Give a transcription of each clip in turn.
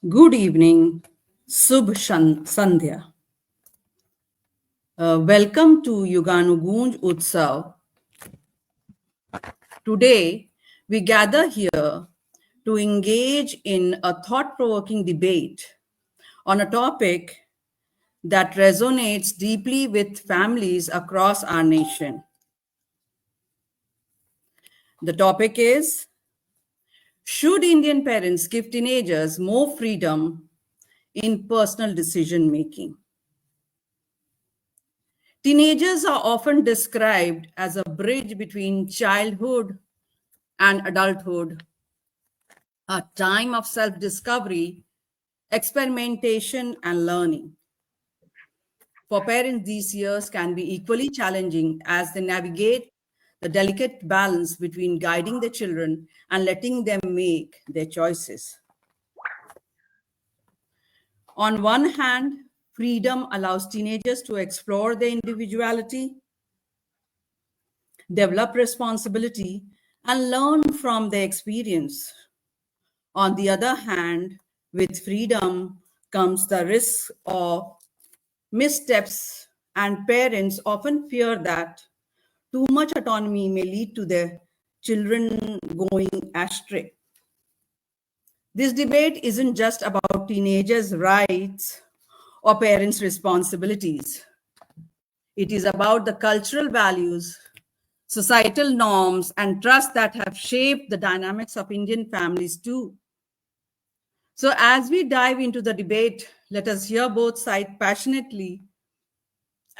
Good evening, Sandhya. Welcome to Yuganugoonj Utsav. Today, we gather here to engage in a thought-provoking debate on a topic that resonates deeply with families across our nation. The topic is, should Indian parents give teenagers more freedom in personal decision-making? Teenagers are often described as a bridge between childhood and adulthood, a time of self discovery, experimentation, and learning. For parents, these years can be equally challenging as they navigate the delicate balance between guiding the children and letting them make their choices. On one hand, freedom allows teenagers to explore their individuality, develop responsibility, and learn from their experience. On the other hand, with freedom comes the risk of missteps, and parents often fear that too much autonomy may lead to their children going astray. This debate isn't just about teenagers' rights or parents' responsibilities. It is about the cultural values, societal norms, and trust that have shaped the dynamics of Indian families too. So, as we dive into the debate, let us hear both sides passionately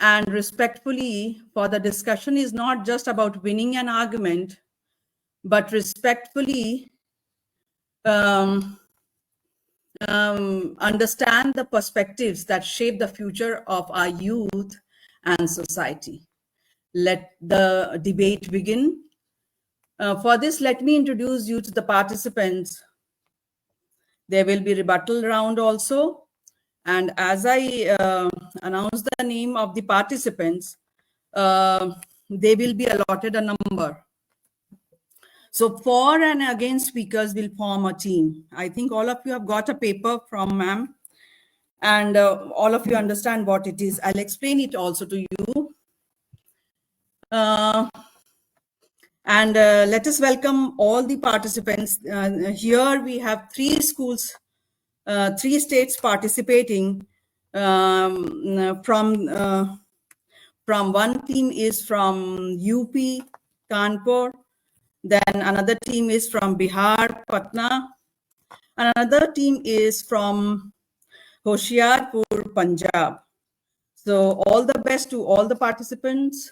and respectfully, for the discussion is not just about winning an argument, but respectfully understand the perspectives that shape the future of our youth and society. Let the debate begin. For this, let me introduce you to the participants. There will be rebuttal round also. And as I announce the name of the participants, they will be allotted a number. So for and against speakers will form a team. I think all of you have got a paper from ma'am, and all of you understand what it is. I'll explain it also to you. And let us welcome all the participants. Here we have three schools, three states participating. From one team is from UP, Kanpur. Then another team is from Bihar, Patna. Another team is from Hoshiarpur, Punjab. So all the best to all the participants.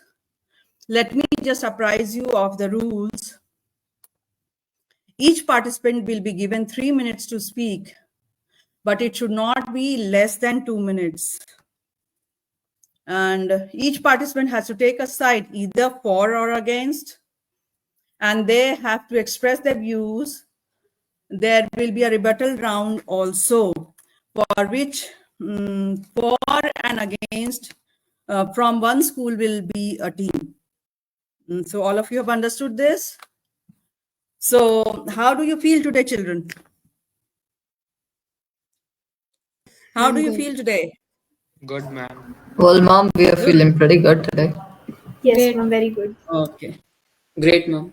Let me just apprise you of the rules. Each participant will be given 3 minutes to speak, but it should not be less than 2 minutes. And each participant has to take a side, either for or against, and they have to express their views. There will be a rebuttal round also, for which for and against from one school will be a team. So all of you have understood this? So how do you feel today, children? How do you feel today? Good, ma'am. Well, mom, we are feeling pretty good today. Yes, Great. ma'am, very good. Okay. Great, ma'am.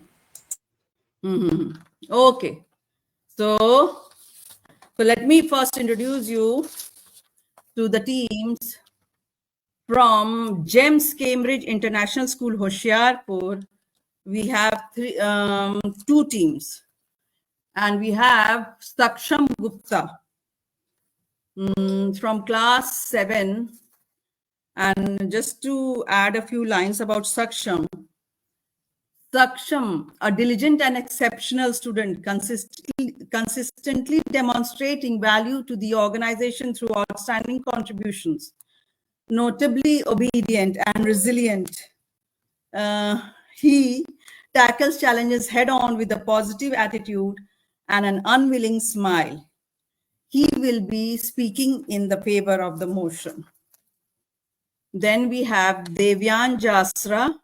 Okay. So let me first introduce you to the teams from GEMS Cambridge International School, Hoshiarpur. We have two teams, and we have Saksham Gupta from class 7. And just to add a few lines about Saksham, a diligent and exceptional student, consistently demonstrating value to the organization through outstanding contributions, notably obedient and resilient. He tackles challenges head on with a positive attitude and an unwilling smile. He will be speaking in the favor of the motion. Then we have Devyan Jasra,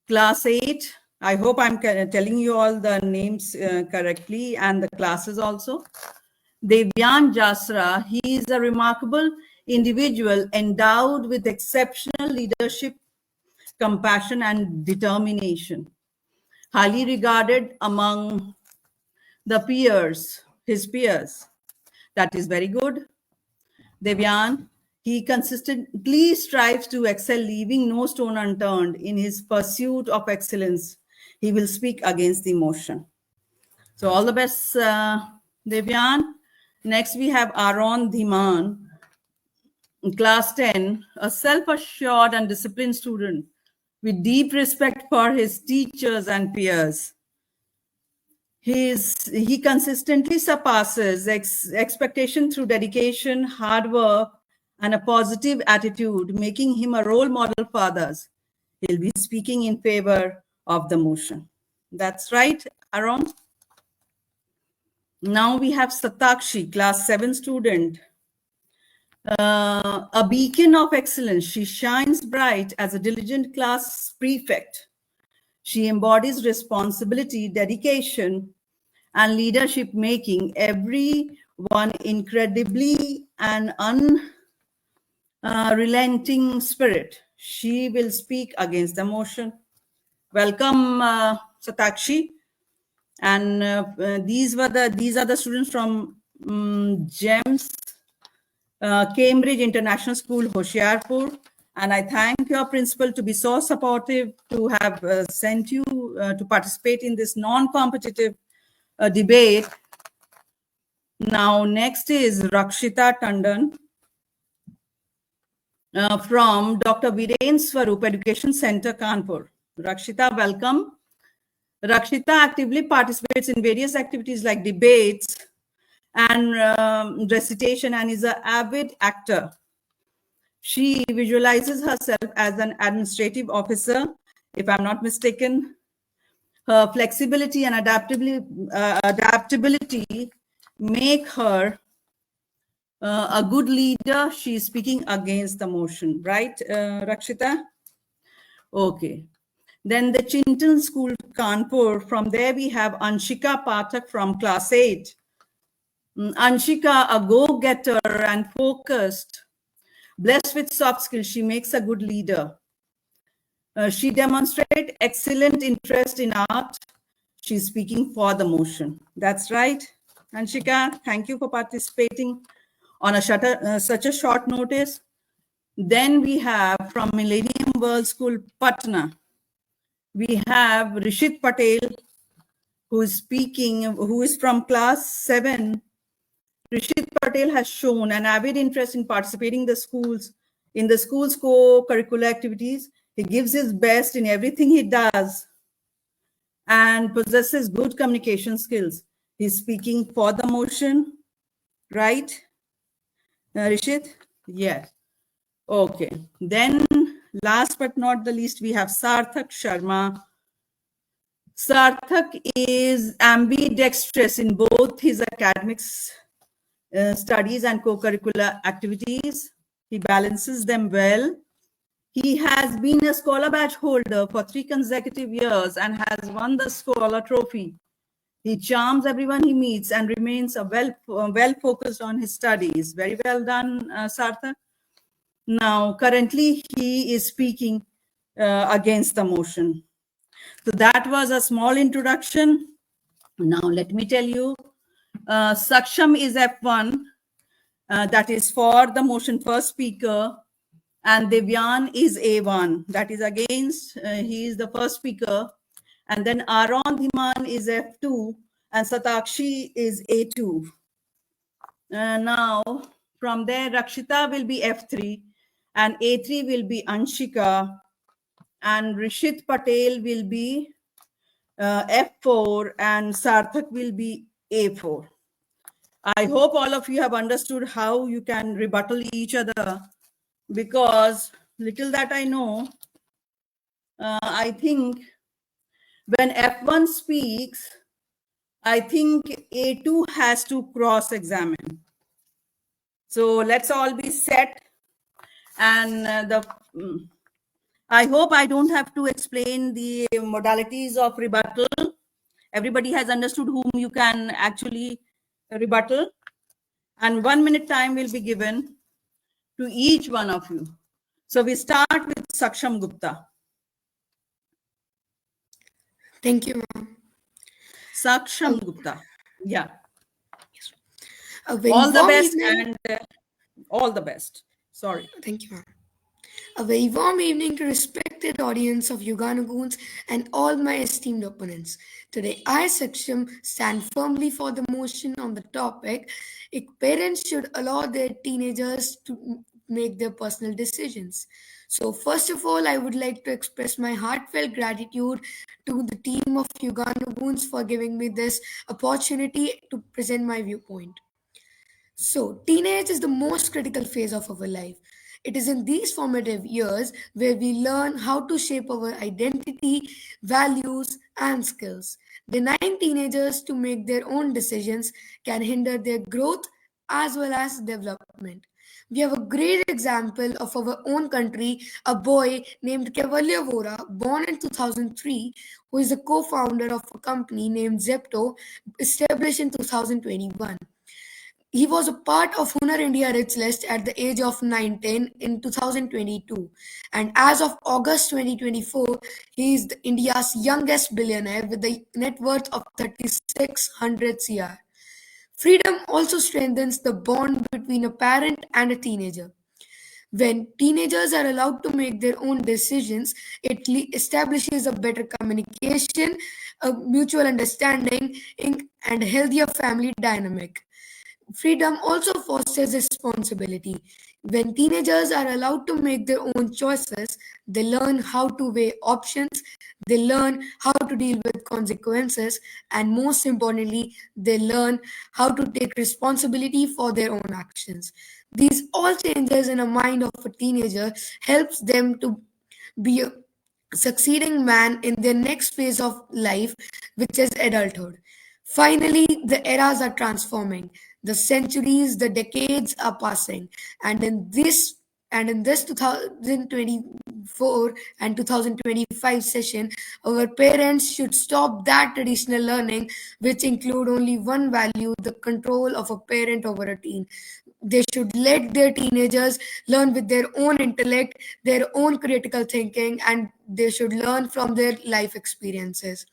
class 8. I hope I'm telling you all the names correctly and the classes also. Devyan Jasra, he is a remarkable individual endowed with exceptional leadership, compassion, and determination. Highly regarded among the peers, his peers. That is very good. Devyan, he consistently strives to excel, leaving no stone unturned in his pursuit of excellence. He will speak against the emotion. So all the best, Devyan. Next, we have Aaron Dhiman, class 10, a self-assured and disciplined student with deep respect for his teachers and peers. He consistently surpasses expectation through dedication, hard work, and a positive attitude, making him a role model for others. He'll be speaking in favor of the motion. That's right, Aaron. Now we have Satakshi, class 7 student. A beacon of excellence. She shines bright as a diligent class prefect. She embodies responsibility, dedication, and leadership, making everyone incredibly and unrelenting spirit. She will speak against the motion. Welcome, Satakshi. And these are the students from GEMS, Cambridge International School, Hoshiarpur. And I thank your principal to be so supportive to have sent you to participate in this non-competitive debate. Now, next is Rakshita Tandon from Dr. Viren Swarup Education Center, Kanpur. Rakshita, welcome. Rakshita actively participates in various activities like debates and recitation, and is an avid actor. She visualizes herself as an administrative officer, if I'm not mistaken. Her flexibility and adaptability make her a good leader. She is speaking against the motion, right, Rakshita? Okay. Then the Chintan School, Kanpur. From there, we have Anshika Pathak from class 8. Anshika, a go-getter and focused, blessed with soft skills. She makes a good leader. She demonstrates excellent interest in art. She's speaking for the motion. That's right, Anshika. Thank you for participating on such a short notice. Then we have from Millennium World School, Patna. We have Rishit Patel, who is speaking, who is from class 7. Rishit Patel has shown an avid interest in participating in the school's co-curricular activities. He gives his best in everything he does and possesses good communication skills. He's speaking for the motion, right, Rishit? Yes. Okay. Then last but not the least, we have Sarthak Sharma. Sarthak is ambidextrous in both his academics studies and co-curricular activities. He balances them well. He has been a scholar badge holder for 3 consecutive years and has won the scholar trophy. He charms everyone he meets and remains well focused on his studies. Very well done, Sarthak. Now, currently, he is speaking against the motion. So that was a small introduction. Now, let me tell you, Saksham is F1. That is for the motion first speaker. And Devyan is A1. That is against, he is the first speaker. And then Aaron Dhiman is F2. And Satakshi is A2. Now, from there, Rakshita will be F3. And A3 will be Anshika. And Rishit Patel will be F4. And Sarthak will be A4. I hope all of you have understood how you can rebuttal each other, because little that I know, I think when F1 speaks, I think A2 has to cross-examine. So let's all be set. And I hope I don't have to explain the modalities of rebuttal. Everybody has understood whom you can actually rebuttal. And 1 minute time will be given to each one of you. So we start with Saksham Gupta. Thank you, ma'am. Saksham Gupta. Yeah. A very All the warm best evening. and all the best. Sorry. Thank you, ma'am. A very warm evening to respected audience of Yuganugoonj and all my esteemed opponents. Today, I, Saksham, stand firmly for the motion on the topic if parents should allow their teenagers to make their personal decisions. So, first of all, I would like to express my heartfelt gratitude to the team of Yuganugoonj for giving me this opportunity to present my viewpoint. So, teenage is the most critical phase of our life. It is in these formative years where we learn how to shape our identity, values, and skills. Denying teenagers to make their own decisions can hinder their growth as well as development. We have a great example of our own country, a boy named Cavalier Vora, born in 2003, who is the co founder of a company named Zepto, established in 2021. He was a part of Hunar India Rich List at the age of 19 in 2022. And as of August 2024, he is India's youngest billionaire with a net worth of 3600 CR. Freedom also strengthens the bond between a parent and a teenager. When teenagers are allowed to make their own decisions, it establishes a better communication, a mutual understanding, and healthier family dynamic. Freedom also fosters responsibility. When teenagers are allowed to make their own choices, they learn how to weigh options, they learn how to deal with consequences, and most importantly, they learn how to take responsibility for their own actions. These all changes in a mind of a teenager helps them to be a succeeding man in their next phase of life, which is adulthood. Finally, the eras are transforming. The centuries, the decades are passing, and in this 2024 and 2025 session, our parents should stop that traditional learning, which include only one value: the control of a parent over a teen. They should let their teenagers learn with their own intellect, their own critical thinking, and they should learn from their life experiences.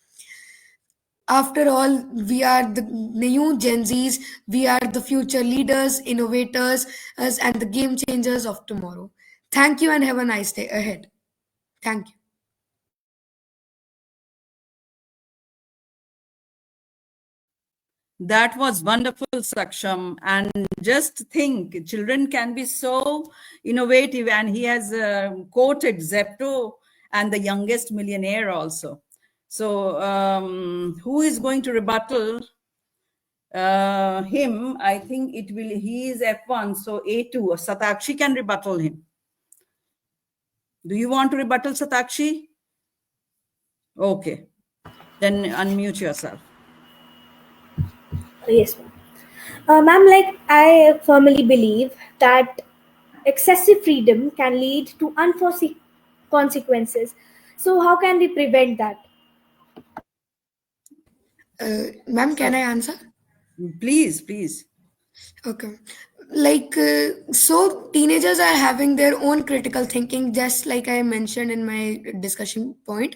After all, we are the new Gen Zs, we are the future leaders, innovators, and the game changers of tomorrow. Thank you and have a nice day ahead. Thank you. That was wonderful, Saksham. And just think, children can be so innovative. And he has quoted Zepto and the youngest millionaire also. So, who is going to rebuttal him? I think it will. He is F1, so A2. Satakshi can rebuttal him. Do you want to rebuttal Satakshi? Okay, then unmute yourself. Yes, ma'am. Ma'am, like I firmly believe that excessive freedom can lead to unforeseen consequences. So, how can we prevent that? Ma'am, can So, I answer? please. Okay. So teenagers are having their own critical thinking, just like I mentioned in my discussion point.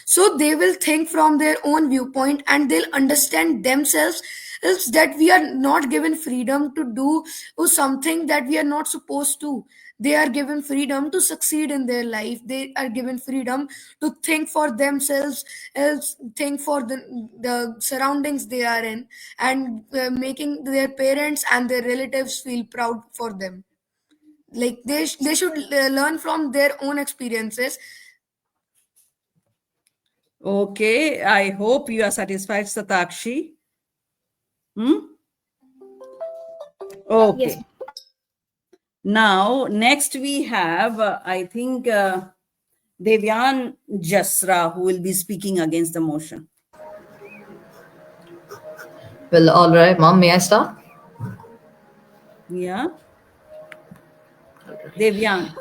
So they will think from their own viewpoint and they'll understand themselves is that we are not given freedom to do something that we are not supposed to. They are given freedom to succeed in their life. They are given freedom to think for themselves, else think for the surroundings they are in, and making their parents and their relatives feel proud for them. Like they should learn from their own experiences. Okay, I hope you are satisfied, Satakshi. Yes, Okay. ma'am. Now, next we have, I think, Devyan Jasra, who will be speaking against the motion. Well, all right, mom, may I start? Yeah, Devyan.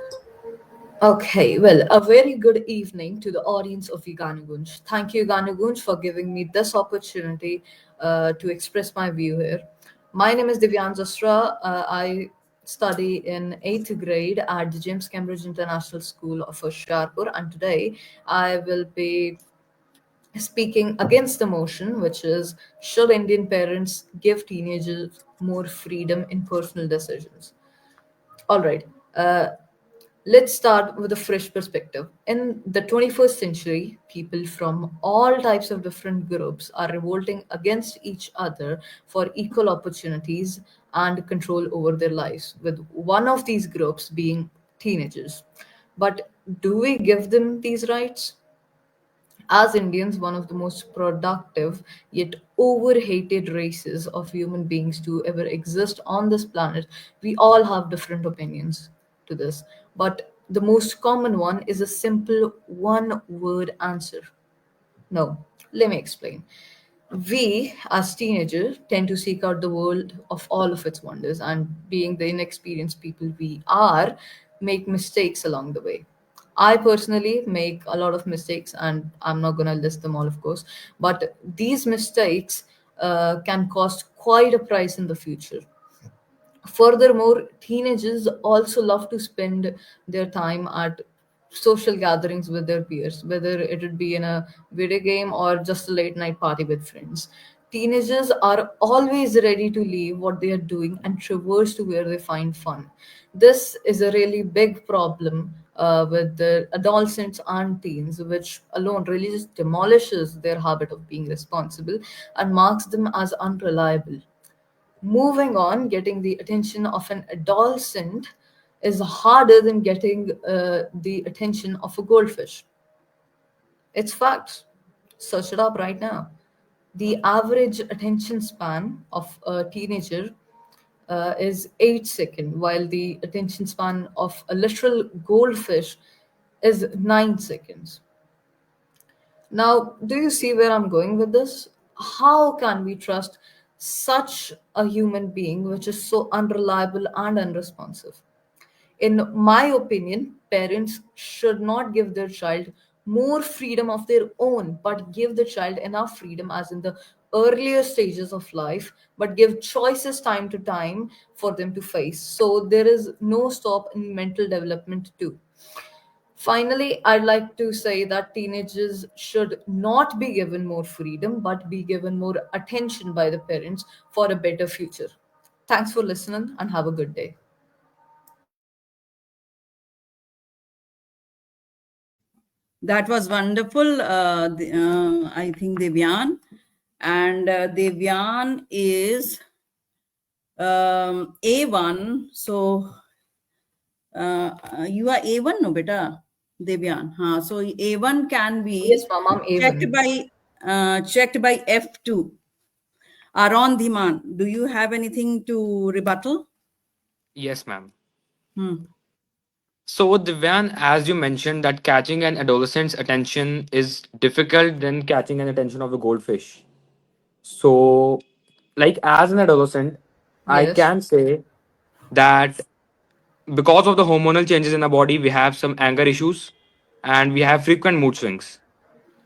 Okay, well, a very good evening to the audience of Yuganugoonj. Thank you, Yuganugoonj, for giving me this opportunity to express my view here. My name is Divyan Zasra. I study in 8th grade at the James Cambridge International School of Hoshiarpur, and today I will be speaking against the motion, which is, should Indian parents give teenagers more freedom in personal decisions? All right. Let's start with a fresh perspective. In the 21st century, people from all types of different groups are revolting against each other for equal opportunities and control over their lives, with one of these groups being teenagers. But do we give them these rights? As Indians, one of the most productive yet overhated races of human beings to ever exist on this planet, we all have different opinions to this. But the most common one is a simple one word answer: no. Let me explain. We, as teenagers, tend to seek out the world of all of its wonders, and being the inexperienced people we are, make mistakes along the way. I personally make a lot of mistakes, and I'm not going to list them all, of course, but these mistakes can cost quite a price in the future. Furthermore, teenagers also love to spend their time at social gatherings with their peers, whether it would be in a video game or just a late night party with friends. Teenagers are always ready to leave what they are doing and traverse to where they find fun. This is a really big problem with the adolescents and teens, which alone really just demolishes their habit of being responsible and marks them as unreliable. Moving on, getting the attention of an adolescent is harder than getting the attention of a goldfish. It's facts. Search it up right now. The average attention span of a teenager is 8 seconds, while the attention span of a literal goldfish is 9 seconds. Now, do you see where I'm going with this? How can we trust such a human being which is so unreliable and unresponsive? In my opinion, parents should not give their child more freedom of their own, but give the child enough freedom as in the earlier stages of life, but give choices time to time for them to face. So there is no stop in mental development too. Finally, I'd like to say that teenagers should not be given more freedom, but be given more attention by the parents for a better future. Thanks for listening and have a good day. That was wonderful. I think Devyan. And Devyan is A1. So you are A1, no, beta? Devyan. So A1 can Yes, be ma'am, I'm checked even. by F2. Aron Dhiman, do you have anything to rebuttal? Yes, ma'am. Hmm. So, Divyan, as you mentioned, that catching an adolescent's attention is difficult than catching an attention of a goldfish. So, like as an adolescent, I Yes. can say that because of the hormonal changes in our body, we have some anger issues and we have frequent mood swings.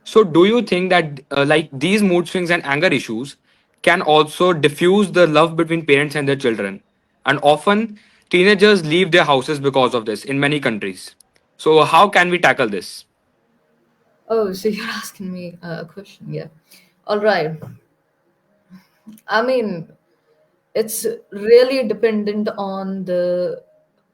So, do you think that like these mood swings and anger issues can also diffuse the love between parents and their children? And often, teenagers leave their houses because of this in many countries. So, how can we tackle this? Oh, so you're asking me a question, yeah. All right. I mean, it's really dependent on the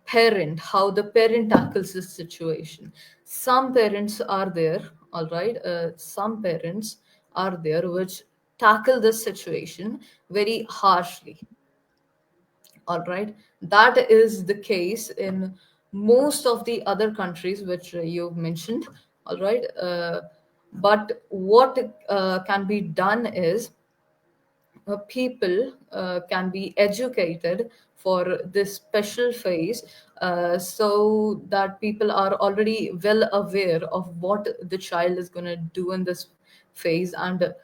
parent, how the parent tackles this situation. Some parents are there, all right. Some parents are there which tackle this situation very harshly, all right. That is the case in most of the other countries which you've mentioned, all right. But what can be done is people can be educated for this special phase, so that people are already well aware of what the child is going to do in this phase, and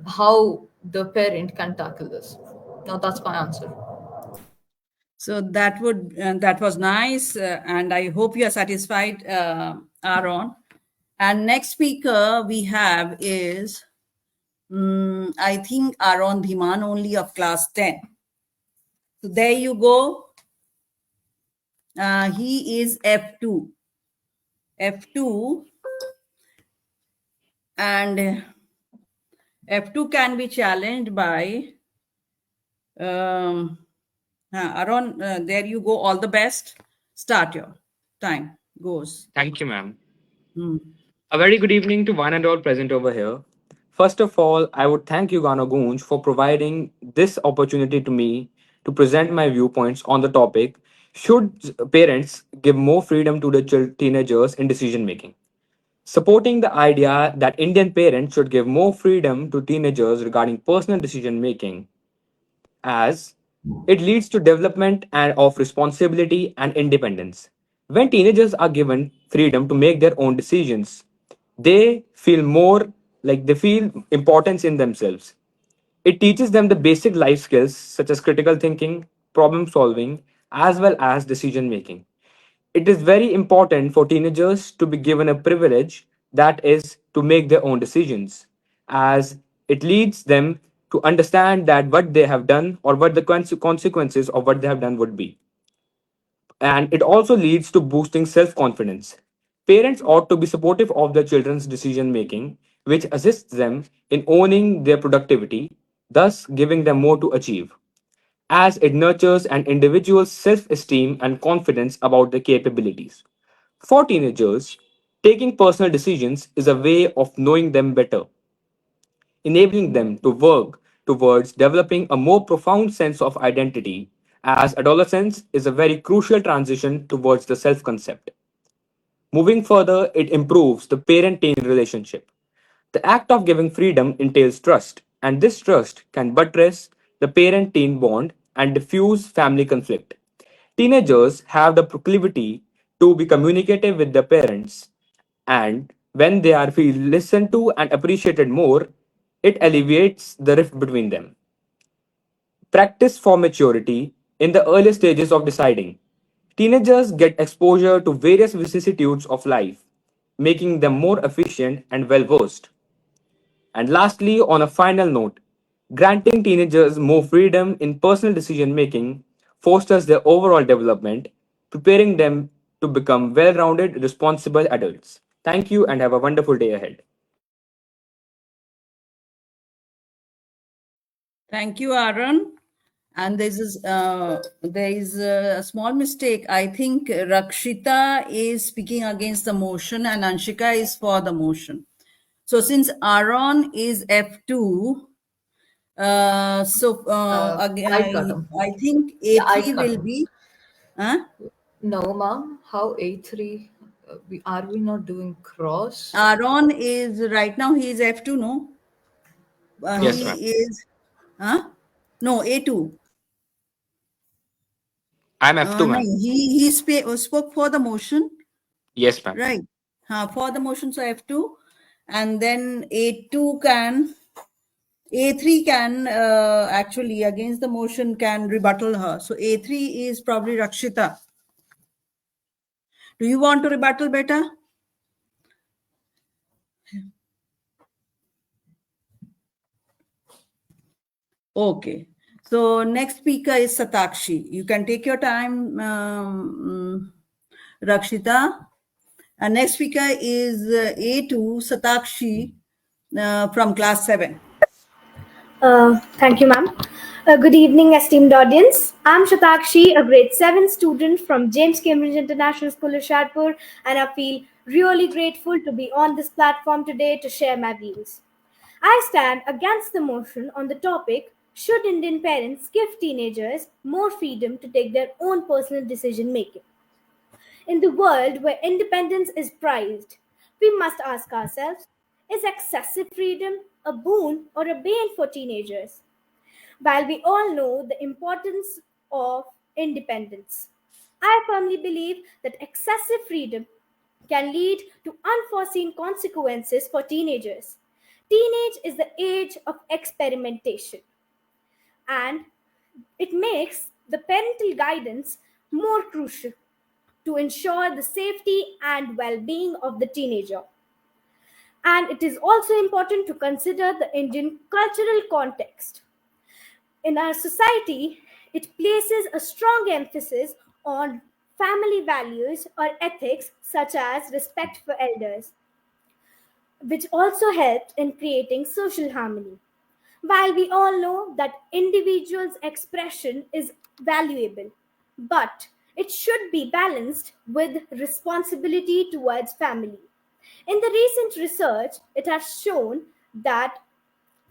how the parent can tackle this. Now that's my answer. So that was nice, and I hope you are satisfied, Aaron. And next speaker we have is, I think, Aaron Dhiman, only of class 10. So there you go. He is F2. F2, and F2 can be challenged by Aaron. There you go. All the best. Start your time. Goes. Thank you, ma'am. Hmm. A very good evening to one and all present over here. First of all, I would thank Yuganugoonj for providing this opportunity to me to present my viewpoints on the topic: should parents give more freedom to the teenagers in decision making? Supporting the idea that Indian parents should give more freedom to teenagers regarding personal decision making, as it leads to development and of responsibility and independence. When teenagers are given freedom to make their own decisions, they feel more like they feel importance in themselves. It teaches them the basic life skills such as critical thinking, problem solving, as well as decision making. It is very important for teenagers to be given a privilege, that is to make their own decisions, as it leads them to understand that what they have done or what the consequences of what they have done would be. And it also leads to boosting self confidence. Parents ought to be supportive of their children's decision making, which assists them in owning their productivity, thus giving them more to achieve, as it nurtures an individual's self esteem and confidence about their capabilities. For teenagers, taking personal decisions is a way of knowing them better, enabling them to work towards developing a more profound sense of identity, as adolescence is a very crucial transition towards the self concept. Moving further, it improves the parent teen relationship. The act of giving freedom entails trust, and this trust can buttress the parent teen bond and diffuse family conflict. Teenagers have the proclivity to be communicative with their parents, and when they are feel listened to and appreciated more, it alleviates the rift between them. Practice for maturity in the early stages of deciding. Teenagers get exposure to various vicissitudes of life, making them more efficient and well versed. And lastly, on a final note, granting teenagers more freedom in personal decision making fosters their overall development, preparing them to become well rounded, responsible adults. Thank you and have a wonderful day ahead. Thank you, Aaron. And there is a small mistake. I think Rakshita is speaking against the motion and Anshika is for the motion. So since Aaron is F2, I cut him. I think Yeah, I A3 cut will him. be. Huh? No, ma'am. How A3? Are we not doing cross? Aaron is right now, he is F2, no? Yes, Uh, ma'am. He is, huh? No, A2. I'm F2, No, ma'am. spoke for the motion, Yes, ma'am. right? For the motion, so F2, and then A2 can, A3 can actually against the motion can rebuttal her. So A3 is probably Rakshita. Do you want to rebuttal better? Okay. So next speaker is Satakshi. You can take your time, Rakshita. And next speaker is A2 Satakshi from class 7. Thank you, ma'am. Good evening, esteemed audience. I'm Shatakshi, a grade 7 student from James Cambridge International School of Sharpur, and I feel really grateful to be on this platform today to share my views. I stand against the motion on the topic: should Indian parents give teenagers more freedom to take their own personal decision making? In the world where independence is prized, we must ask ourselves: is excessive freedom a boon or a bane for teenagers? While we all know the importance of independence, I firmly believe that excessive freedom can lead to unforeseen consequences for teenagers. Teenage is the age of experimentation, and it makes the parental guidance more crucial to ensure the safety and well being of the teenager. And it is also important to consider the Indian cultural context. In our society, It places a strong emphasis on family values or ethics such as respect for elders, which also helped in creating social harmony. While we all know that individuals' expression is valuable, but it should be balanced with responsibility towards family. In the recent research, it has shown that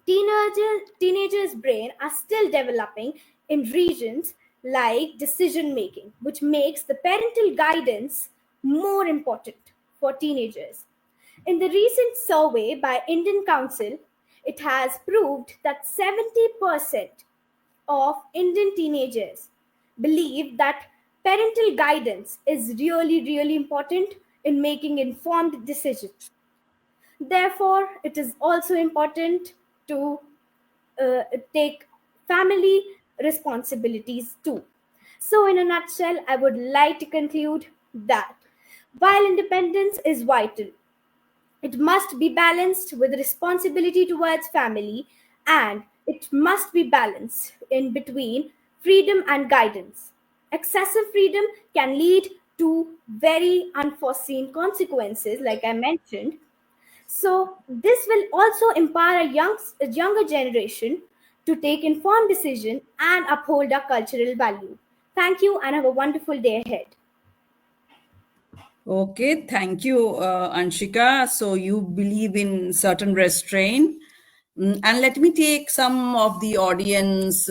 teenagers' brain are still developing in regions like decision making, which makes the parental guidance more important for teenagers. In the recent survey by Indian Council, it has proved that 70% of Indian teenagers believe that parental guidance is really important in making informed decisions. Therefore, it is also important to take family responsibilities too. So, in a nutshell, I would like to conclude that while independence is vital, it must be balanced with responsibility towards family, and it must be balanced in between freedom and guidance. Excessive freedom can lead to very unforeseen consequences, like I mentioned. So, this will also empower a younger generation to take informed decision and uphold our cultural value. Thank you and have a wonderful day ahead. Okay, thank you, Anshika. So you believe in certain restraint. And let me take some of the audience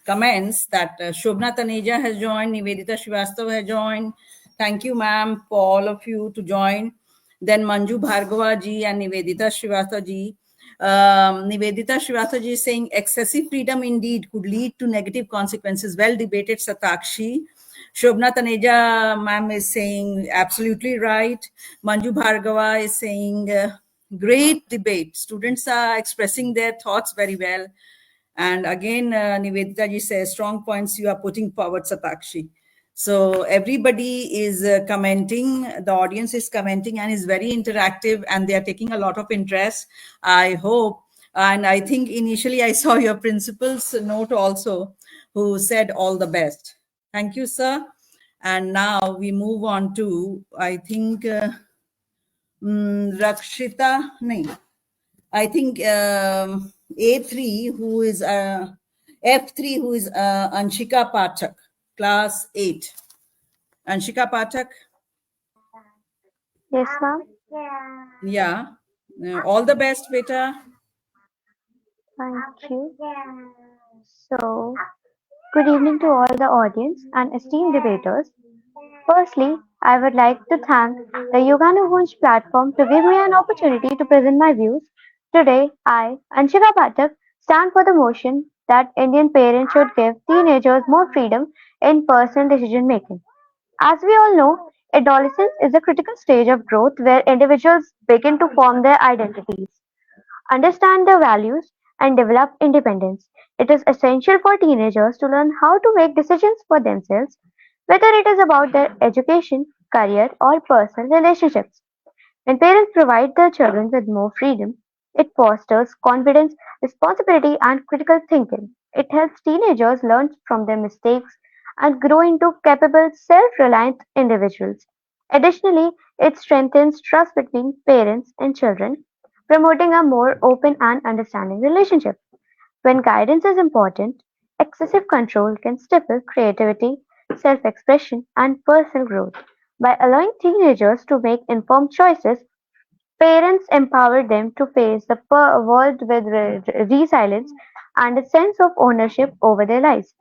comments that Shobna Taneja has joined, Nivedita Srivastava has joined. Thank you, ma'am, for all of you to join. Then Manju Bhargava ji and Nivedita Srivastava ji. Nivedita Srivastava ji is saying excessive freedom indeed could lead to negative consequences. Well debated, Satakshi. Shobna Taneja ma'am is saying absolutely right. Manju Bhargava is saying great debate. Students are expressing their thoughts very well. And again, Nivedita ji says strong points you are putting forward, Satakshi. So everybody is commenting, the audience is commenting and is very interactive and they are taking a lot of interest. I hope, and I think initially I saw your principal's note also who said all the best. Thank you, sir. And now we move on to, I think, Rakshita, nahin. I think A3, who is F3, who is Anshika Pathak, class 8. Anshika Pathak, Yes, ma'am. yeah. All the best, beta. Thank you. So, good evening to all the audience and esteemed debaters. Firstly, I would like to thank the Yuganugoonj platform to give me an opportunity to present my views. Today, I, Anshika Pathak, stand for the motion that Indian parents should give teenagers more freedom in personal decision making. As we all know, adolescence is a critical stage of growth where individuals begin to form their identities, understand their values, and develop independence. It is essential for teenagers to learn how to make decisions for themselves, whether it is about their education, career, or personal relationships. When parents provide their children with more freedom, it fosters confidence, responsibility, and critical thinking. It helps teenagers learn from their mistakes and grow into capable, self reliant individuals. Additionally, it strengthens trust between parents and children, promoting a more open and understanding relationship. When guidance is important, excessive control can stifle creativity, self expression, and personal growth. By allowing teenagers to make informed choices, parents empower them to face the world with resilience and a sense of ownership over their lives.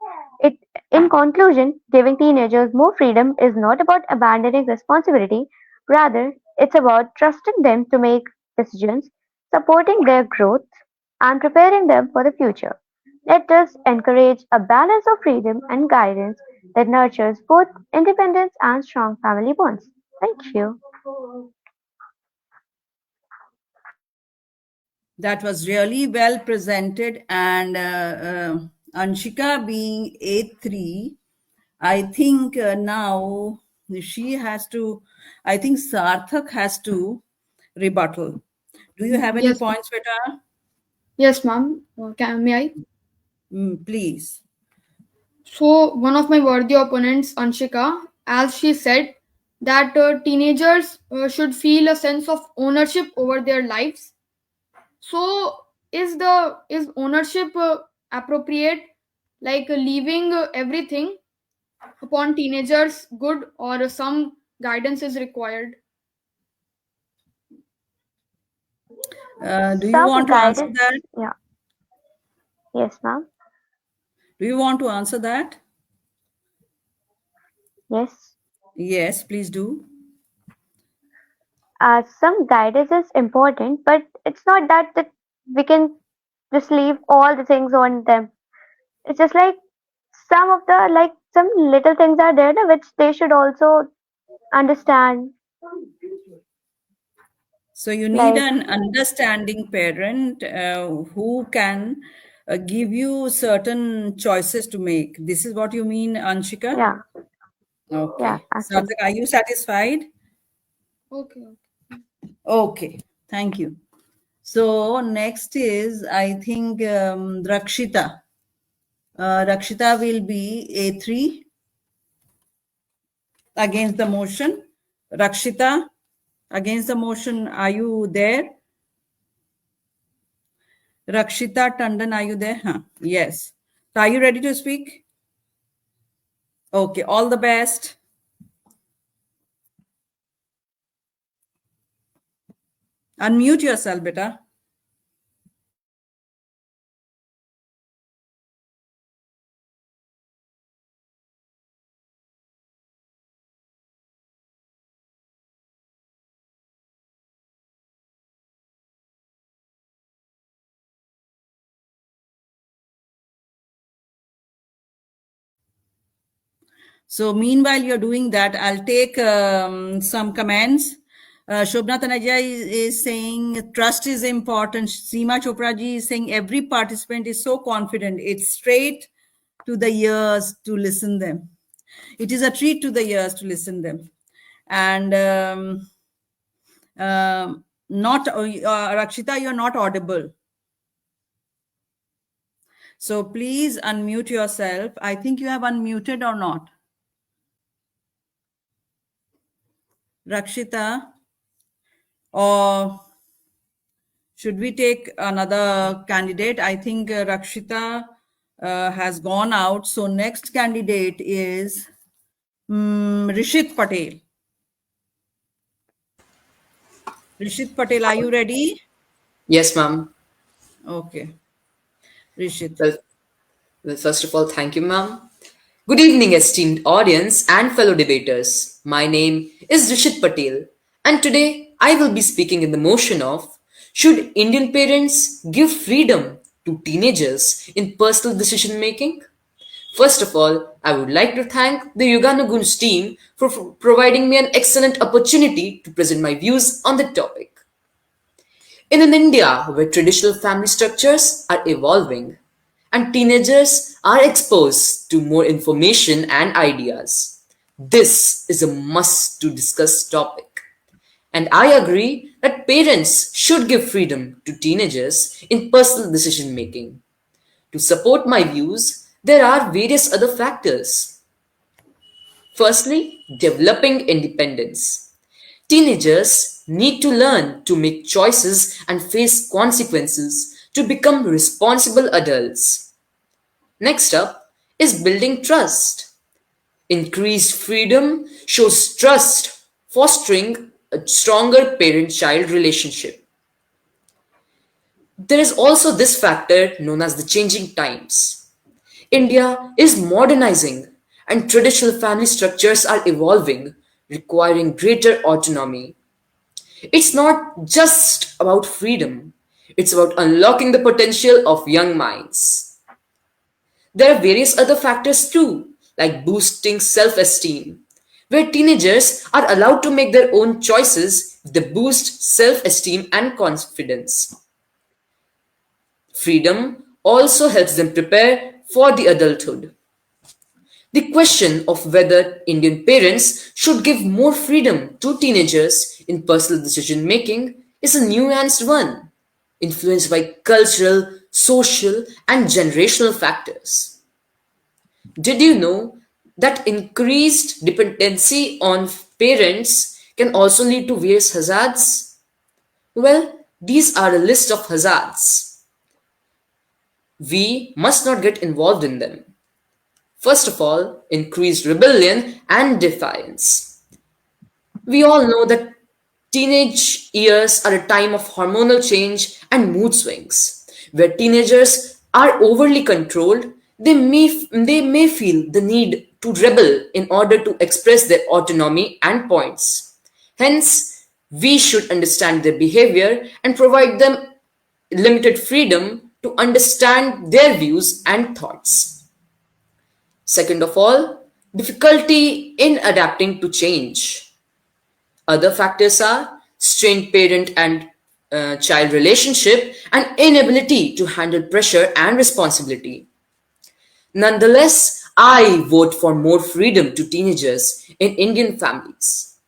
In conclusion, giving teenagers more freedom is not about abandoning responsibility, rather, it's about trusting them to make decisions, supporting their growth, and preparing them for the future. Let us encourage a balance of freedom and guidance that nurtures both independence and strong family bonds. Thank you. That was really well presented. And Anshika being A3, I think now she has to, I think Sarthak has to rebuttal. Do you have any Yes, points, beta? yes, ma'am. May I? Please. So, one of my worthy opponents, Anshika, as she said, that teenagers should feel a sense of ownership over their lives. So, is ownership appropriate, like leaving everything upon teenagers good, or some guidance is required? Do you Some want to answer guidance, that? yeah, yes, ma'am, Do you want to answer that? yes. Yes, please do. Some guidance is important, but it's not that we can just leave all the things on them. It's just like some of the like some little things are there na, which they should also understand. So you need Like, an understanding parent who can give you certain choices to make. This is what you mean, Anshika? yeah, yeah, Okay. actually. Sarthak, are you satisfied? Okay. Okay. Thank you. So next is, I think, Rakshita. Rakshita will be A3 against the motion. Rakshita, against the motion, are you there? Rakshita Tandon, are you there? Huh. Yes. So are you ready to speak? Okay, all the best. Unmute yourself, beta. So meanwhile you're doing that, I'll take some comments. Shobna Tanaja is saying trust is important. Seema Chopra ji is saying every participant is so confident. It's straight to the ears to listen them. It is a treat to the ears to listen them. And not Rakshita, you're not audible. So please unmute yourself. I think you have unmuted or not. Rakshita, or should we take another candidate? I think Rakshita has gone out. So next candidate is Rishit Patel. Rishit Patel, are you ready? Yes, ma'am. Okay. Rishit. Well, first of all, thank you, ma'am. Good evening, esteemed audience and fellow debaters. My name is Rishit Patel, and today I will be speaking in the motion of should Indian parents give freedom to teenagers in personal decision making? First of all, I would like to thank the Yuganugoonj team for providing me an excellent opportunity to present my views on the topic. In an India where traditional family structures are evolving and teenagers are exposed to more information and ideas, this is a must to discuss topic. And I agree that parents should give freedom to teenagers in personal decision making. To support my views, there are various other factors. Firstly, developing independence. Teenagers need to learn to make choices and face consequences to become responsible adults. Next up is building trust. Increased freedom shows trust, fostering a stronger parent child relationship. There is also this factor known as the changing times. India is modernizing and traditional family structures are evolving, requiring greater autonomy. It's not just about freedom, it's about unlocking the potential of young minds. There are various other factors too, like boosting self esteem, where teenagers are allowed to make their own choices that boost self esteem and confidence. Freedom also helps them prepare for the adulthood. The question of whether Indian parents should give more freedom to teenagers in personal decision making is a nuanced one, influenced by cultural, social, and generational factors. Did you know that increased dependency on parents can also lead to various hazards? Well, these are a list of hazards. We must not get involved in them. First of all, increased rebellion and defiance. We all know that teenage years are a time of hormonal change and mood swings. Where teenagers are overly controlled, they may feel the need to rebel in order to express their autonomy and points. Hence, we should understand their behavior and provide them limited freedom to understand their views and thoughts. Second of all, difficulty in adapting to change. Other factors are strained parent and child relationship and inability to handle pressure and responsibility. Nonetheless, I vote for more freedom to teenagers in Indian families.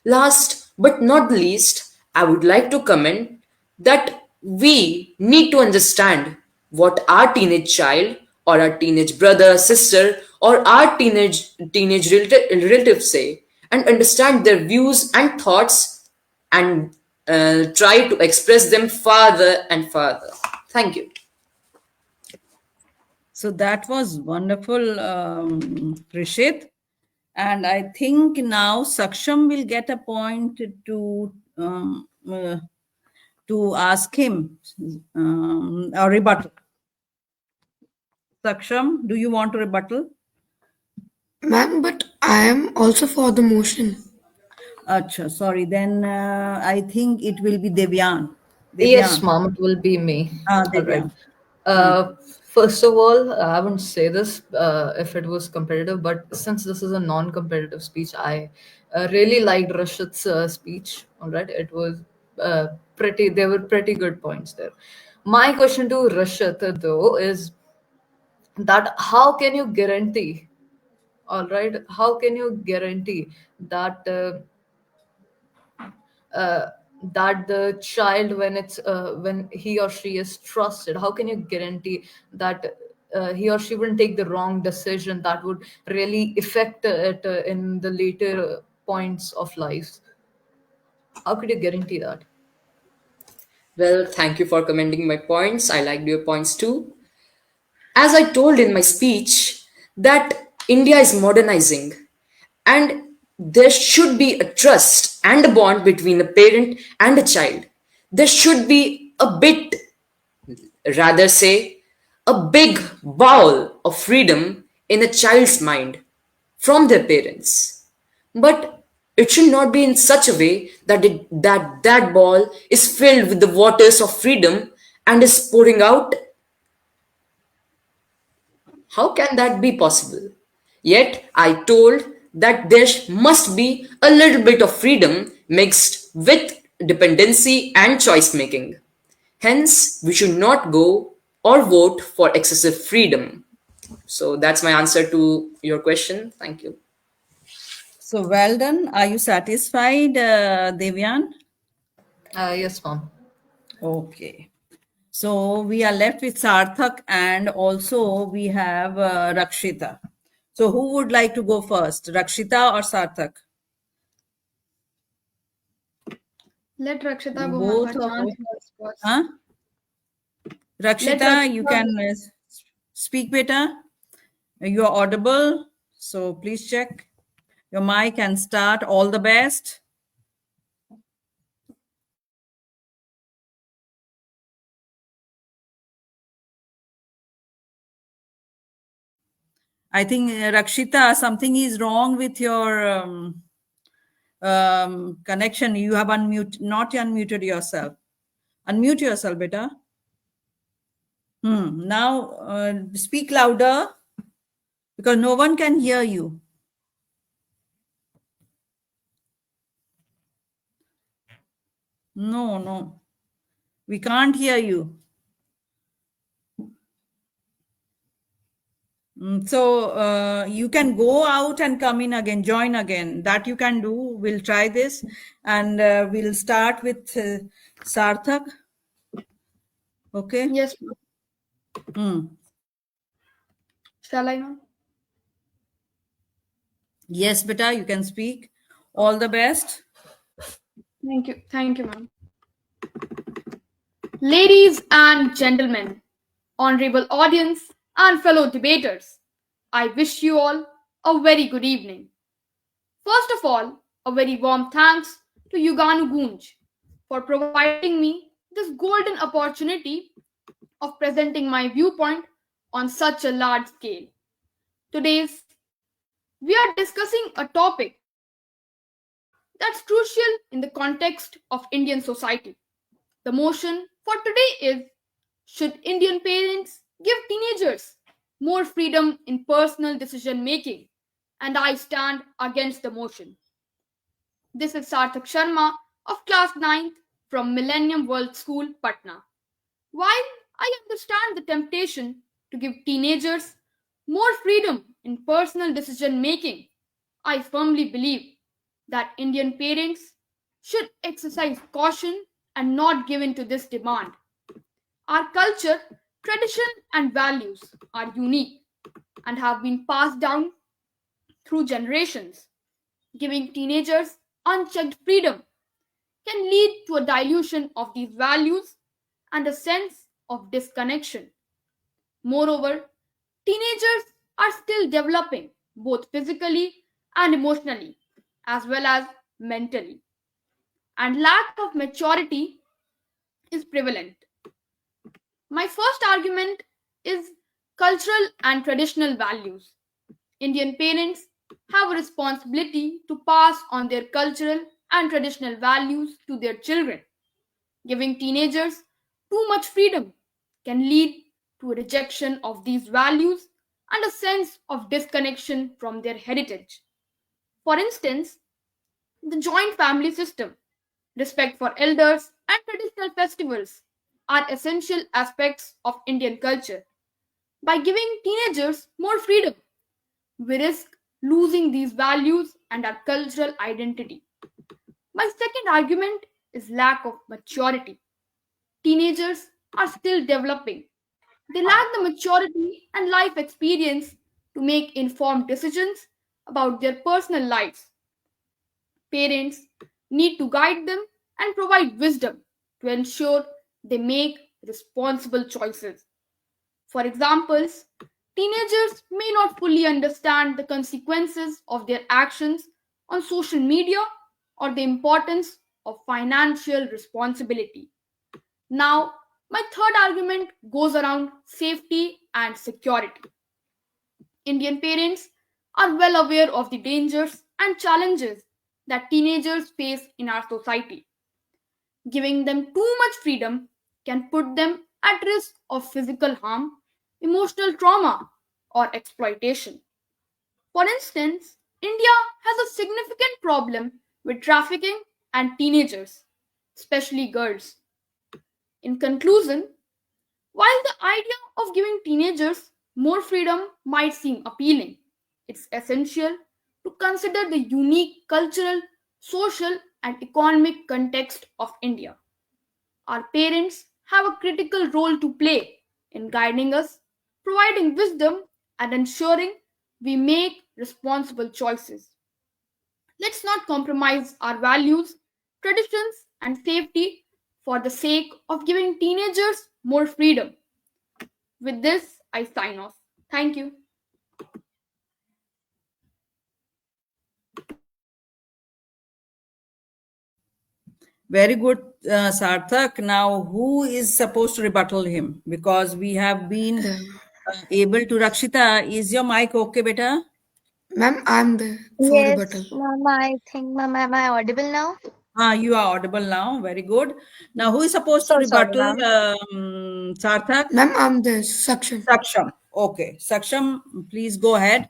Last but not the least, I would like to comment that we need to understand what our teenage child or our teenage brother, sister, or our teenage relative say and understand their views and thoughts and try to express them farther and farther. Thank you. So that was wonderful, Rishit. And I think now Saksham will get a point to ask him a rebuttal. Saksham, do you want to rebuttal? Ma'am, but I am also for the motion. Acha, sorry. Then I think it will be Devyan. Yes, mom, it will be me. Ah, All right. Devyan. First of all, I wouldn't say this if it was competitive, but since this is a non-competitive speech, I really liked Rashid's speech. All right, it was pretty. There were pretty good points there. My question to Rashid though is that how can you guarantee? All right, how can you guarantee that? Uh, that the child when he or she is trusted, how can you guarantee that he or she wouldn't take the wrong decision that would really affect it in the later points of life? How could you guarantee that? Well, thank you for commending my points. I liked your points too. As I told in my speech, that India is modernizing and there should be a trust and a bond between a parent and a child. There should be a bit, rather say, a big bowl of freedom in a child's mind from their parents. But it should not be in such a way that that ball is filled with the waters of freedom and is pouring out. How can that be possible? Yet I told that there must be a little bit of freedom mixed with dependency and choice making. Hence, we should not go or vote for excessive freedom. So that's my answer to your question. Thank you. So well done. Are you satisfied, Devyan? Yes, mom. Okay. So we are left with Sarthak and also we have Rakshita. So who would like to go first, Rakshita or Sarthak? Let Rakshita go, Both ma'am. of Her chance you. was first. Huh? Let Rakshita, you Rakshita can speak better. You are audible. So please check your mic and start. All the best. I think Rakshita, something is wrong with your connection. You have not unmuted yourself. Unmute yourself, beta. Now speak louder because no one can hear you. No, we can't hear you. So you can go out and come in again, join again. That you can do. We'll try this and we'll start with Sarthak. Okay. Yes, ma'am. Hmm. Shall I now? Yes, beta, you can speak. All the best. Thank you, ma'am. Ladies and gentlemen, honorable audience, and fellow debaters, I wish you all a very good evening. First of all, a very warm thanks to Yuganugoonj for providing me this golden opportunity of presenting my viewpoint on such a large scale. Today's we are discussing a topic that's crucial in the context of Indian society. The motion for today is: should Indian parents give teenagers more freedom in personal decision making? And I stand against the motion. This is Sarthak Sharma of class 9th from Millennium World School, Patna. While I understand the temptation to give teenagers more freedom in personal decision making, I firmly believe that Indian parents should exercise caution and not give in to this demand. Our culture, tradition, and values are unique and have been passed down through generations. Giving teenagers unchecked freedom can lead to a dilution of these values and a sense of disconnection. Moreover, teenagers are still developing both physically and emotionally, as well as mentally, and lack of maturity is prevalent. My first argument is cultural and traditional values. Indian parents have a responsibility to pass on their cultural and traditional values to their children. Giving teenagers too much freedom can lead to a rejection of these values and a sense of disconnection from their heritage. For instance, the joint family system, respect for elders, and traditional festivals are essential aspects of Indian culture. By giving teenagers more freedom, we risk losing these values and our cultural identity. My second argument is lack of maturity. Teenagers are still developing. They lack the maturity and life experience to make informed decisions about their personal lives. Parents need to guide them and provide wisdom to ensure they make responsible choices. For examples, teenagers may not fully understand the consequences of their actions on social media or the importance of financial responsibility. Now, my third argument goes around safety and security. Indian parents are well aware of the dangers and challenges that teenagers face in our society. Giving them too much freedom can put them at risk of physical harm, emotional trauma, or exploitation. For instance, India has a significant problem with trafficking and teenagers, especially girls. In conclusion, while the idea of giving teenagers more freedom might seem appealing, it's essential to consider the unique cultural, social, and economic context of India. Our parents have a critical role to play in guiding us, providing wisdom, and ensuring we make responsible choices. Let's not compromise our values, traditions, and safety for the sake of giving teenagers more freedom. With this, I sign off. Thank you. Very good, Sarthak. Now, who is supposed to rebuttal him? Because we have been able to. Rakshita, is your mic okay, beta? Ma'am, I'm the for Yes, rebuttal. ma'am, I think, ma'am, am I audible now? You are audible now. Very good. Now, who is supposed to So sorry, rebuttal? ma'am. Sarthak? Ma'am, I'm the Saksham. Saksham. Okay. Saksham, please go ahead.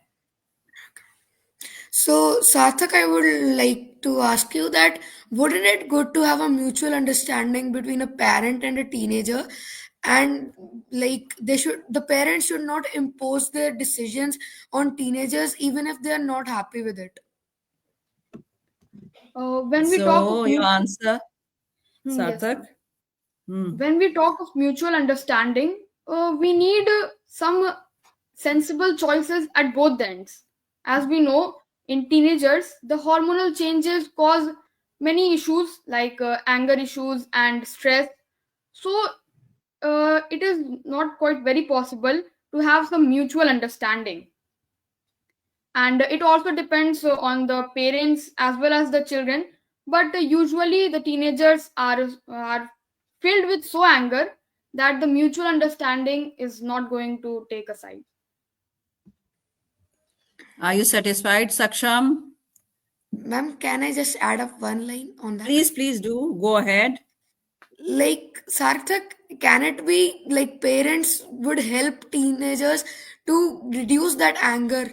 So, Sarthak, I would like to ask you that wouldn't it good to have a mutual understanding between a parent and a teenager? And like the parents should not impose their decisions on teenagers even if they are not happy with it. When we talk So, of your answer, yes, Sarthak? ma'am. When we talk of mutual understanding, we need some sensible choices at both ends. As we know, in teenagers, the hormonal changes cause many issues like anger issues and stress. So it is not quite very possible to have some mutual understanding. And it also depends on the parents as well as the children. But usually the teenagers are filled with so anger that the mutual understanding is not going to take a side. Are you satisfied, Saksham? Ma'am, can I just add up one line on that? Please do. Go ahead. Like, Sarthak, can it be like parents would help teenagers to reduce that anger?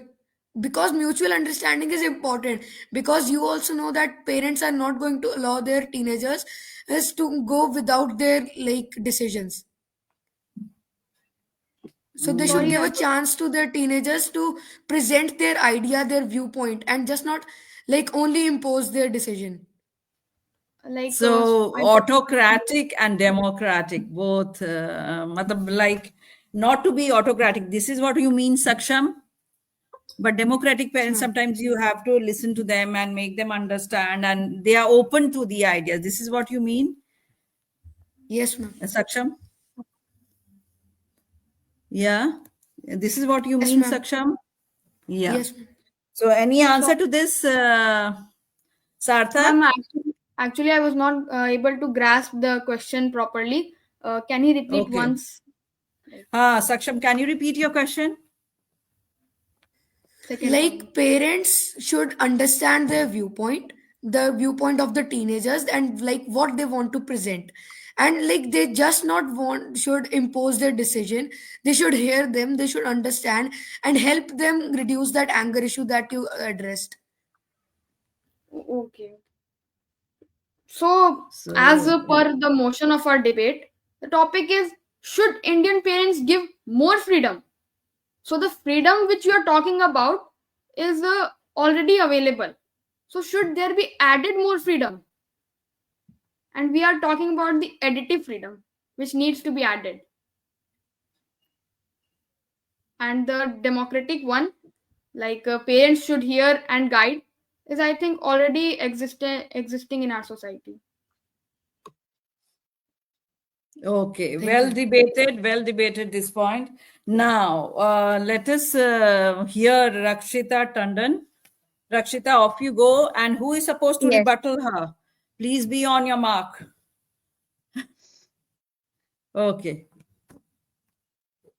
Because mutual understanding is important, because you also know that parents are not going to allow their teenagers is to go without their like decisions. So they should Sorry, give a chance to their teenagers to present their idea, their viewpoint, and just not like only impose their decision. like So I autocratic and democratic, both, matlab, like not to be autocratic. This is what you mean, Saksham? But democratic parents, sometimes you have to listen to them and make them understand, and they are open to the ideas. This is what you mean, Yes, ma'am. Saksham? Yeah, this is what you Yes, mean, ma'am. Saksham? Yeah. Yes, ma'am. So, any answer to this, Sarthak? Ma'am, actually, I was not able to grasp the question properly. Can you repeat Okay. once? Saksham, can you repeat your question? Second Like, time. parents should understand their viewpoint, the viewpoint of the teenagers, and like what they want to present. And like they just not want should impose their decision. They should hear them, they should understand and help them reduce that anger issue that you addressed. Okay. So, as per the motion of our debate, the topic is, should Indian parents give more freedom? So, the freedom which you are talking about is already available. So, should there be added more freedom? And we are talking about the additive freedom which needs to be added. And the democratic one, like parents should hear and guide, is I think already existing in our society. Okay, Thank you. well debated this point. Now, let us hear Rakshita Tandon. Rakshita, off you go. And who is supposed to Yes. rebuttal her? Please be on your mark. Okay.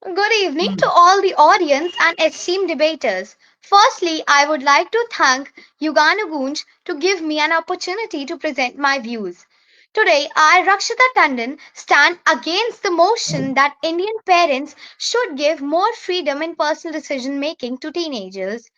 Good evening to all the audience and esteemed debaters. Firstly, I would like to thank Yuganugoonj to give me an opportunity to present my views. Today, I, Rakshita Tandon, stand against the motion that Indian parents should give more freedom in personal decision making to teenagers.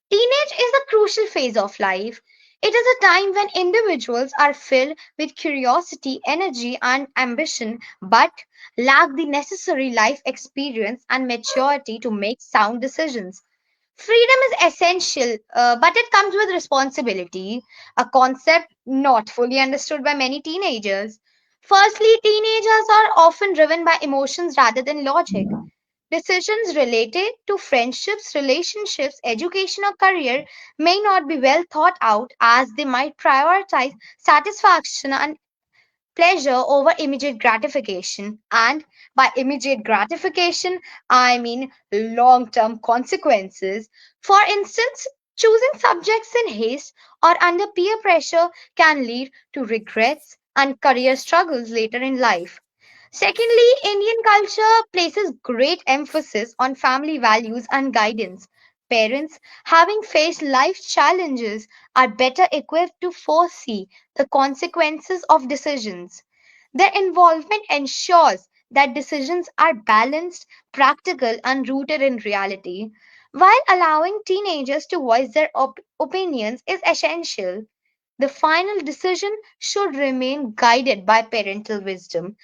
Teenage is a crucial phase of life. It is a time when individuals are filled with curiosity, energy, and ambition, but lack the necessary life experience and maturity to make sound decisions. Freedom is essential, but it comes with responsibility, a concept not fully understood by many teenagers. Firstly, teenagers are often driven by emotions rather than logic. Decisions related to friendships, relationships, education, or career may not be well thought out as they might prioritize satisfaction and pleasure over immediate gratification. And by immediate gratification, I mean long term consequences. For instance, choosing subjects in haste or under peer pressure can lead to regrets and career struggles later in life. Secondly, Indian culture places great emphasis on family values and guidance. Parents, having faced life challenges, are better equipped to foresee the consequences of decisions. Their involvement ensures that decisions are balanced, practical, and rooted in reality. While allowing teenagers to voice their opinions is essential, the final decision should remain guided by parental wisdom.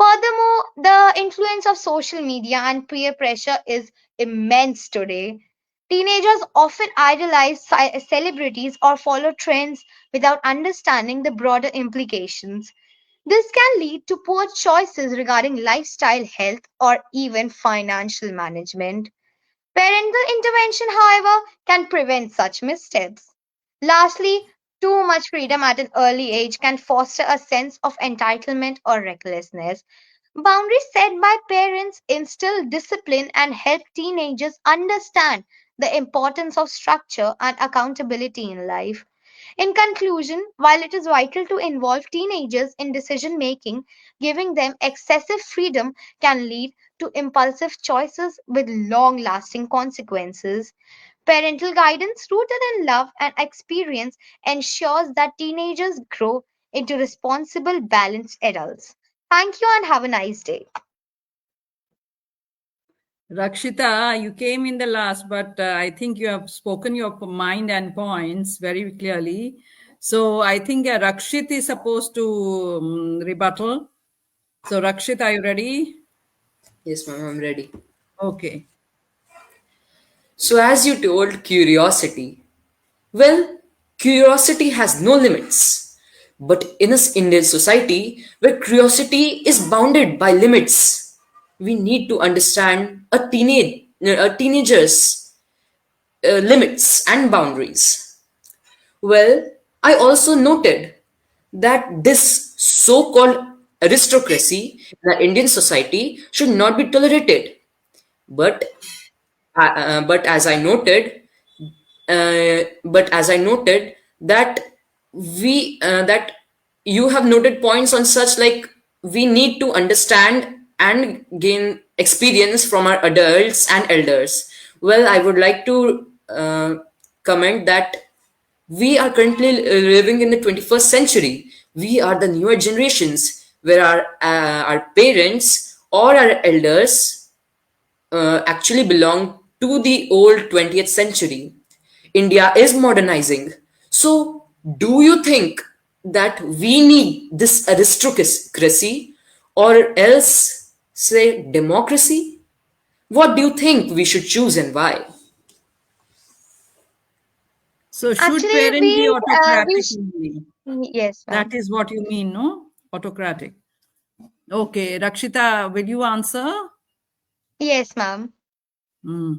Furthermore, the influence of social media and peer pressure is immense today. Teenagers often idolize celebrities or follow trends without understanding the broader implications. This can lead to poor choices regarding lifestyle, health, or even financial management. Parental intervention, however, can prevent such missteps. Lastly, too much freedom at an early age can foster a sense of entitlement or recklessness. Boundaries set by parents instill discipline and help teenagers understand the importance of structure and accountability in life. In conclusion, while it is vital to involve teenagers in decision making, giving them excessive freedom can lead to impulsive choices with long lasting consequences. Parental guidance rooted in love and experience ensures that teenagers grow into responsible, balanced adults. Thank you and have a nice day. Rakshita, you came in the last, but I think you have spoken your mind and points very clearly. So I think Rakshit is supposed to rebuttal. So Rakshit, are you ready? Yes, ma'am, I'm ready. Okay. So, as you told, curiosity. Well, curiosity has no limits. But in us Indian society, where curiosity is bounded by limits, we need to understand a teenager's limits and boundaries. Well, I also noted that this so-called aristocracy in the Indian society should not be tolerated. But but as I noted, that that you have noted points on such like we need to understand and gain experience from our adults and elders. Well, I would like to comment that we are currently living in the 21st century. We are the newer generations where our parents or our elders actually belong to the old 20th century. India is modernizing. So, do you think that we need this aristocracy or else, say, democracy? What do you think we should choose and why? So should Actually, parent be we autocratic only? yes, That ma'am. is what you mean, no? Autocratic. Okay, Rakshita, will you answer? Yes, ma'am. Hmm.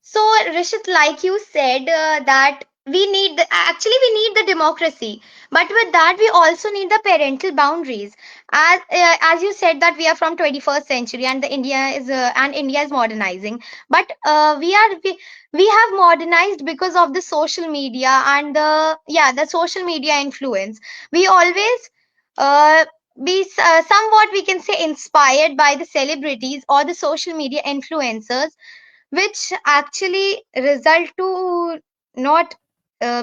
So, Rishit, like you said, that we need the democracy, but with that we also need the parental boundaries. As you said that we are from 21st century and India is modernizing, but we have modernized because of the social media and the social media influence. We always uh, somewhat we can say inspired by the celebrities or the social media influencers, which actually result to not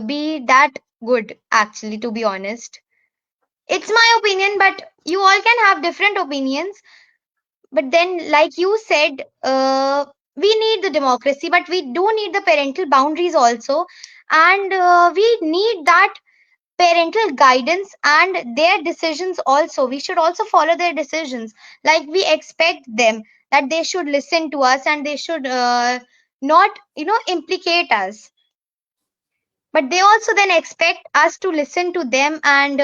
be that good, actually, to be honest. It's my opinion, but you all can have different opinions. But then, like you said, we need the democracy, but we do need the parental boundaries also, and we need that parental guidance and their decisions also. We should also follow their decisions. Like we expect them that they should listen to us and they should not, implicate us. But they also then expect us to listen to them, and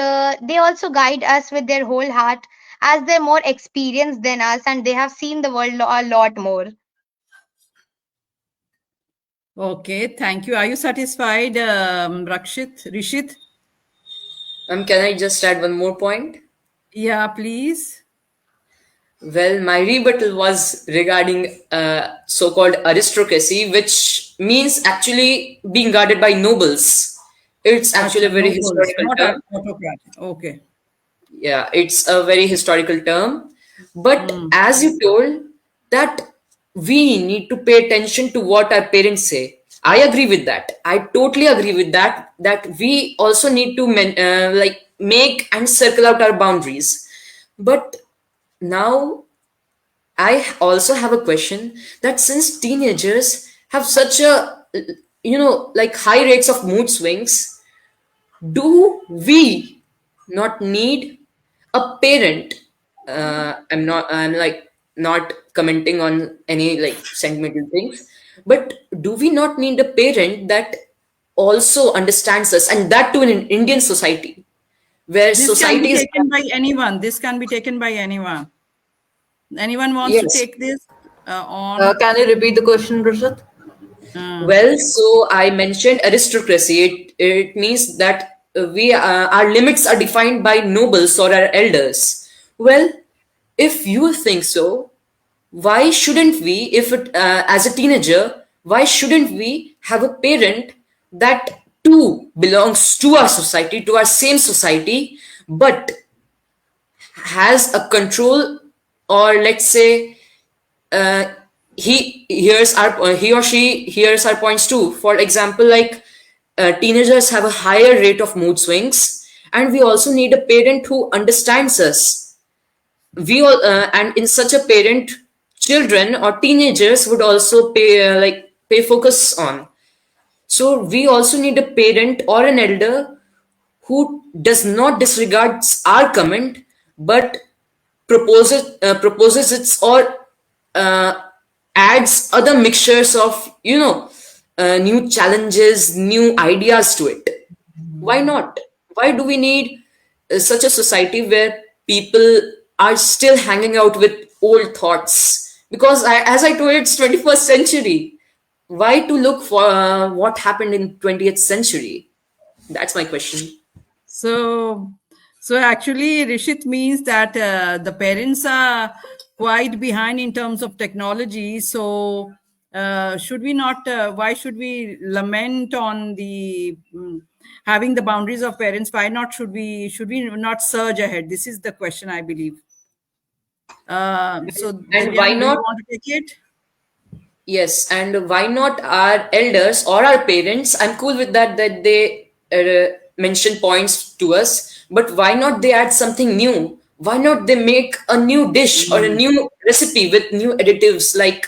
they also guide us with their whole heart, as they're more experienced than us and they have seen the world a lot more. Okay, thank you. Are you satisfied, Rishit? Can I just add one more point? Yeah, please. Well, my rebuttal was regarding so-called aristocracy, which means actually being guarded by nobles. It's actually Acha, a very nobles, historical not term. autocratic. Okay. Yeah, it's a very historical term. But as you told, that we need to pay attention to what our parents say. I agree with that. I totally agree with that. That we also need to like make and circle out our boundaries. But now I also have a question that since teenagers have such a like high rates of mood swings, do we not need a parent? I'm like not commenting on any like sentimental things, but do we not need a parent that also understands us, and that too in an Indian society where This can be society is taken by anyone. This can be taken by anyone. Anyone wants to yes. take this? on. Can you repeat the question, Rashid? Well, so I mentioned aristocracy. It means that our limits are defined by nobles or our elders. Well, if you think so, why shouldn't we, if it, as a teenager, why shouldn't we have a parent that too belongs to our society, to our same society, but has a control, or let's say uh, he or she hears our points too. For example, like teenagers have a higher rate of mood swings, and we also need a parent who understands us. We all and in such a parent, children or teenagers would also pay focus on. So we also need a parent or an elder who does not disregards our comment, but proposes its, or uh, adds other mixtures of new challenges, new ideas to it. Why not? Why do we need such a society where people are still hanging out with old thoughts? Because as I told you, it's 21st century. Why to look for what happened in 20th century? That's my question. So, so actually, Rishit means that the parents are quite behind in terms of technology. So, should we not? Why should we lament on the having the boundaries of parents? Why not? Should we not surge ahead? This is the question, I believe. So, And why Devyani, do you not? want to take it? Yes, and why not our elders or our parents? I'm cool with that, that they mention points to us, but why not they add something new? Why not they make a new dish or a new recipe with new additives, like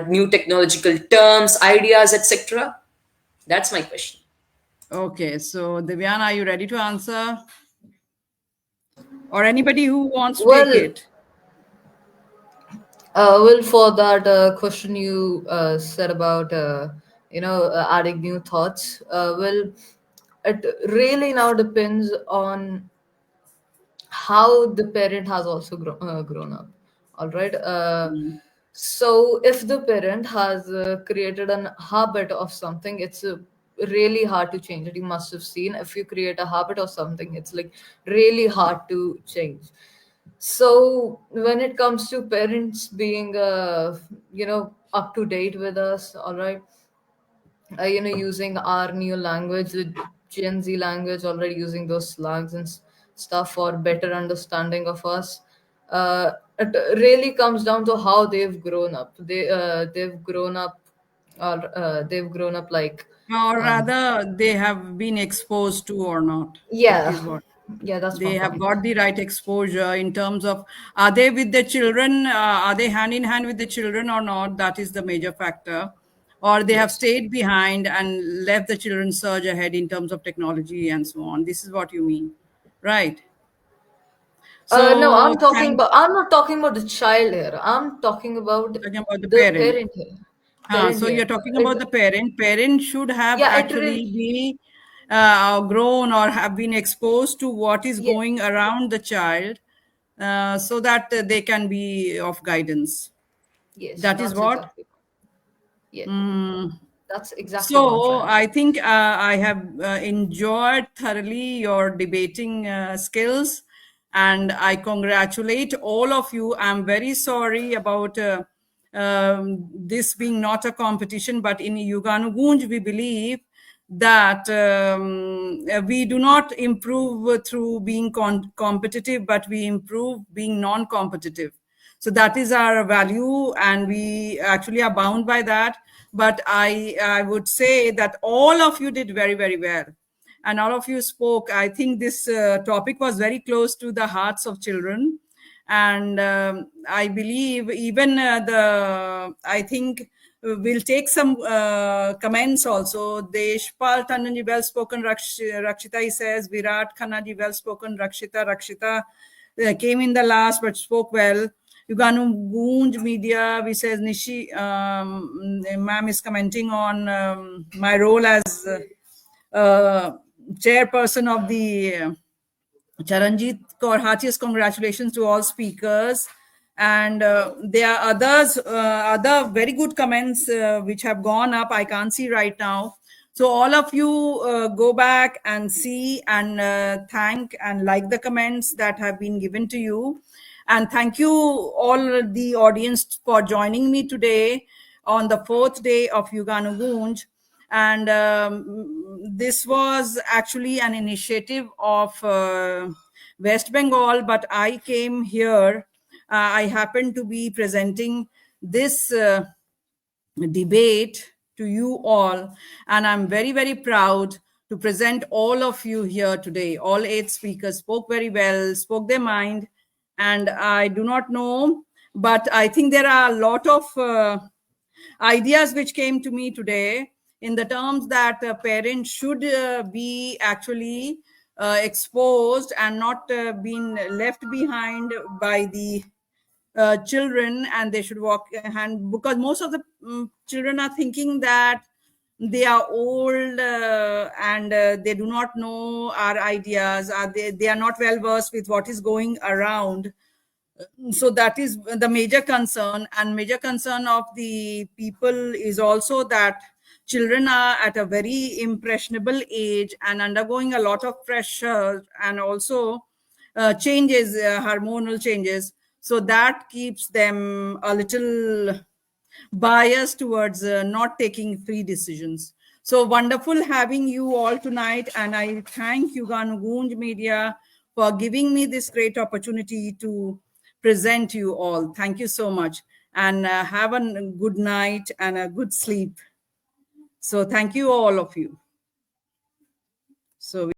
new technological terms, ideas, etc.? That's my question. Okay, so Devyana, are you ready to answer? Or anybody who wants to take Well, it? well, for that question you said about adding new thoughts. Well, it really now depends on how the parent has also grown up. All right. So if the parent has created an habit of something, it's really hard to change it. You must have seen, if you create a habit of something, it's like really hard to change. So when it comes to parents being up to date with us, all right, using our new language, the Gen Z language, already using those slangs and stuff for better understanding of us. It really comes down to how they've grown up. They've grown up, or they've grown up like, Or um, rather, they have been exposed to or not, yeah, is what. yeah, that's They my have point. got the right exposure in terms of, are they with the children? Are they hand in hand with the children or not? That is the major factor. Or they have Yes. stayed behind and left the children surge ahead in terms of technology and so on. This is what you mean, right? No, So, I'm not talking about the child here. I'm talking about talking about the the parent. parent here. Parent So here. you're talking about the parent. Parent should have Yeah, it really, actually be grown or have been exposed to what is yeah, going around the child, so that they can be of guidance. yes, That is that's what. exactly, yeah, Mm. that's exactly what I'm So trying to I say. think I have enjoyed thoroughly your debating skills, and I congratulate all of you. I'm very sorry about this being not a competition, but in Yuganugoonj we believe that we do not improve through being competitive, but we improve being non-competitive. So that is our value, and we actually are bound by that. But I would say that all of you did very, very well, and all of you spoke. I think this topic was very close to the hearts of children, and I believe even I think we'll take some comments also. Deshpal Tandon well spoken. Rakshita, he says, Virat Khanna ji well spoken. Rakshita came in the last but spoke well. Yuganugoonj Media, we says Nishi, ma'am is commenting on my role as chairperson of the Charanjit Kaur. Heartiest congratulations to all speakers. And there are other very good comments which have gone up. I can't see right now. So all of you go back and see and thank and like the comments that have been given to you. And thank you all the audience for joining me today on the 4th day of Yuganugoonj. And this was actually an initiative of West Bengal, but I came here. I happen to be presenting this debate to you all, and I'm very, very proud to present all of you here today. All 8 speakers spoke very well, spoke their mind, and I do not know, but I think there are a lot of ideas which came to me today in the terms that parents should be actually exposed and not being left behind by the children, and they should walk hand, because most of the children are thinking that they are old and they do not know our ideas, they are not well versed with what is going around. So that is the major concern, and major concern of the people is also that children are at a very impressionable age and undergoing a lot of pressure, and also changes, hormonal changes. So that keeps them a little biased towards not taking free decisions. So wonderful having you all tonight, and I thank Yuganugoonj Media for giving me this great opportunity to present you all. Thank you so much, and have a good night and a good sleep. So thank you, all of you. So